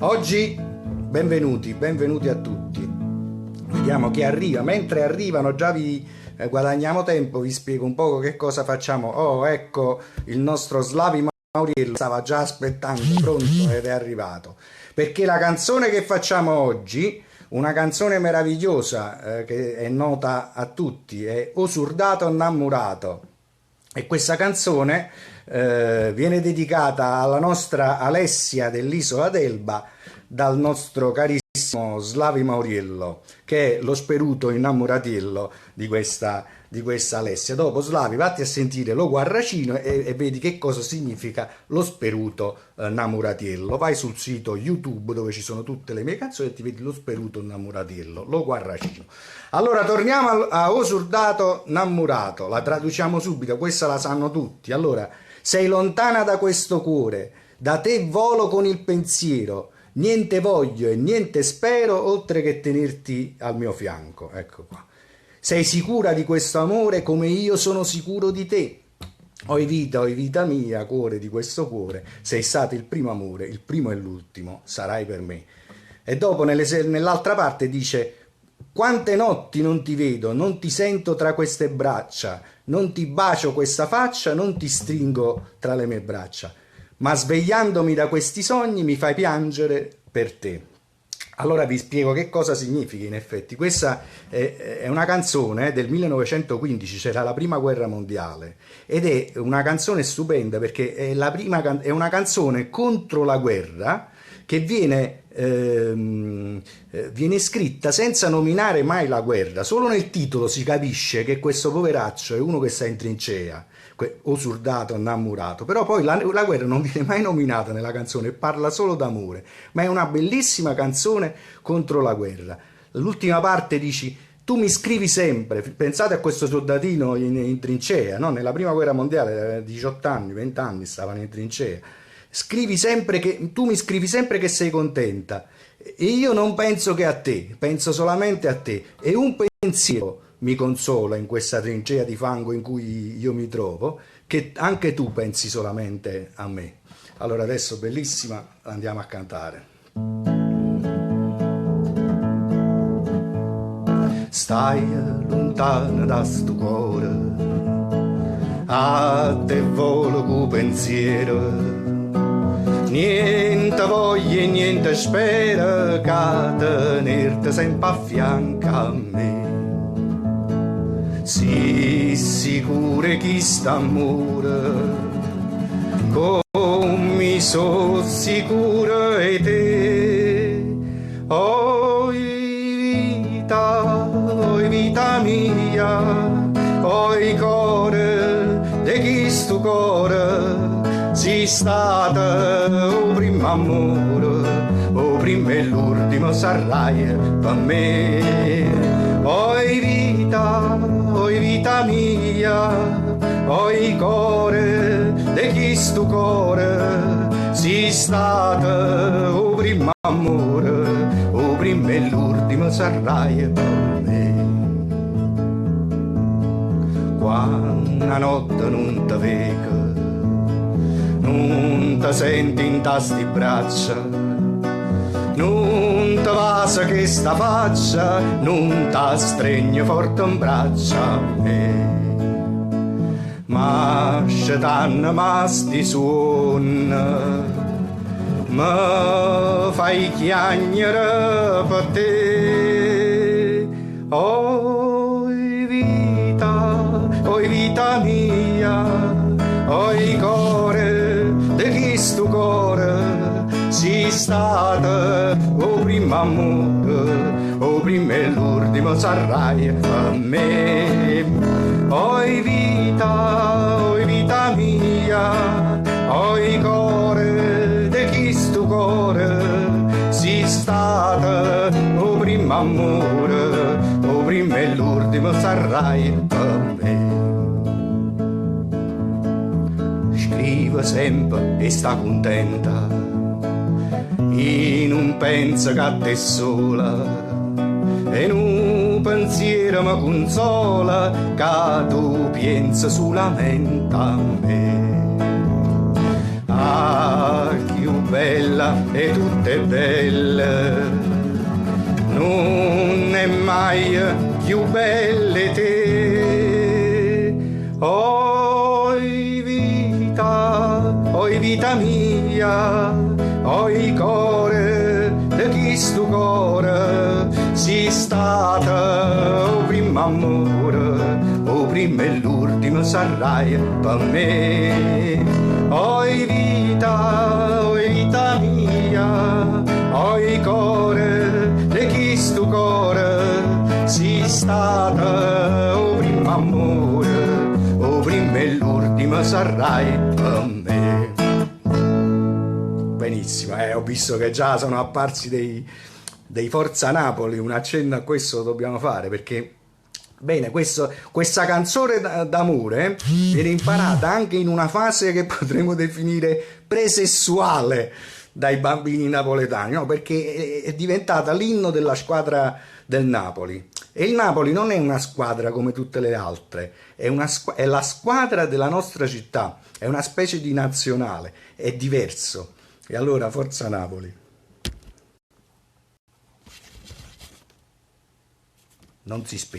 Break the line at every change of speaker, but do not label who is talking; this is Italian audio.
Oggi benvenuti a tutti. Vediamo chi arriva. Mentre arrivano già vi guadagniamo tempo, vi spiego un poco che cosa facciamo. Oh, ecco il nostro Slavi Mauriello, stava già aspettando, pronto ed è arrivato. Perché la canzone che facciamo oggi, una canzone meravigliosa che è nota a tutti, è O Surdato Innamurato. E questa canzone viene dedicata alla nostra Alessia dell'isola d'Elba dal nostro carissimo Slavi Mauriello, che è lo speruto innamoratiello di questa Alessia. Dopo, Slavi, vatti a sentire lo guarracino e vedi che cosa significa lo speruto innamoratiello. Vai sul sito YouTube dove ci sono tutte le mie canzoni e ti vedi lo speruto innamoratiello, lo guarracino. Allora torniamo a O Surdato Innamurato, la traduciamo subito, questa la sanno tutti. Allora, sei lontana da questo cuore, da te volo con il pensiero, niente voglio e niente spero oltre che tenerti al mio fianco. Ecco qua. Sei sicura di questo amore come io sono sicuro di te. Oi vita mia, cuore di questo cuore, sei stato il primo amore, il primo e l'ultimo, sarai per me. E dopo nell'altra parte dice: quante notti non ti vedo, non ti sento tra queste braccia, non ti bacio questa faccia, non ti stringo tra le mie braccia, ma svegliandomi da questi sogni mi fai piangere per te. Allora vi spiego che cosa significa in effetti. Questa è una canzone del 1915, c'era la prima guerra mondiale, ed è una canzone stupenda perché è una canzone contro la guerra che viene scritta senza nominare mai la guerra. Solo nel titolo si capisce che questo poveraccio è uno che sta in trincea, O Surdato Innamurato, però poi la guerra non viene mai nominata nella canzone, parla solo d'amore, ma è una bellissima canzone contro la guerra. L'ultima parte dici: tu mi scrivi sempre, pensate a questo soldatino in trincea, no? Nella prima guerra mondiale, 18 anni, 20 anni stavano in trincea. Tu mi scrivi sempre che sei contenta e io non penso che a te, penso solamente a te, e un pensiero mi consola in questa trincea di fango in cui io mi trovo, che anche tu pensi solamente a me. Allora adesso, bellissima, andiamo a cantare. Stai lontana da sto cuore, a te volo cu pensiero, niente voglia e niente spera che tenerti sempre a fianco a me. Sii sicura che st'amore come sono sicura di te. Oi vita mia, oi cuore di questo cuore, sei stata o primo amore, o primo e l'ultimo sarai per me. Oi vita mia, oi cuore di questo cuore, sei stata o primo amore, o primo e l'ultimo sarai per me. Quando la notte non ti vedo, non ti senti in tasti braccia, non ti passa che sta faccia, non ti stregno forte in braccia a me. Ma se t'hanno masti suon, mi fai chiagnere per te. Oi vita mia, oi cuore di questo cuore, sei stata o primo amore, o primo e l'ultimo sarai per me. Oi vita mia, oi cuore di questo cuore, sei stata o primo amore, o primo e l'ultimo sarai per me. Scrive sempre e sta contenta, e non pensa che a te sola, e un pensiero mi consola che tu pensi solamente a me. Ah, più bella e tutte belle, non è mai più belle te. Oi vita mia, oi core de chi stu core si stata o primo amore, o primo e l'ultimo sarai per me. Oi vita mia, oi core de chi stu core si stata o primo amore, o primo e l'ultimo sarai per me. Benissimo, ho visto che già sono apparsi dei Forza Napoli, un accenno a questo lo dobbiamo fare, perché bene, questa canzone d'amore viene imparata anche in una fase che potremmo definire presessuale dai bambini napoletani, no? Perché è diventata l'inno della squadra del Napoli, e il Napoli non è una squadra come tutte le altre, è la squadra della nostra città, è una specie di nazionale, è diverso. E allora forza Napoli. Non si spiega.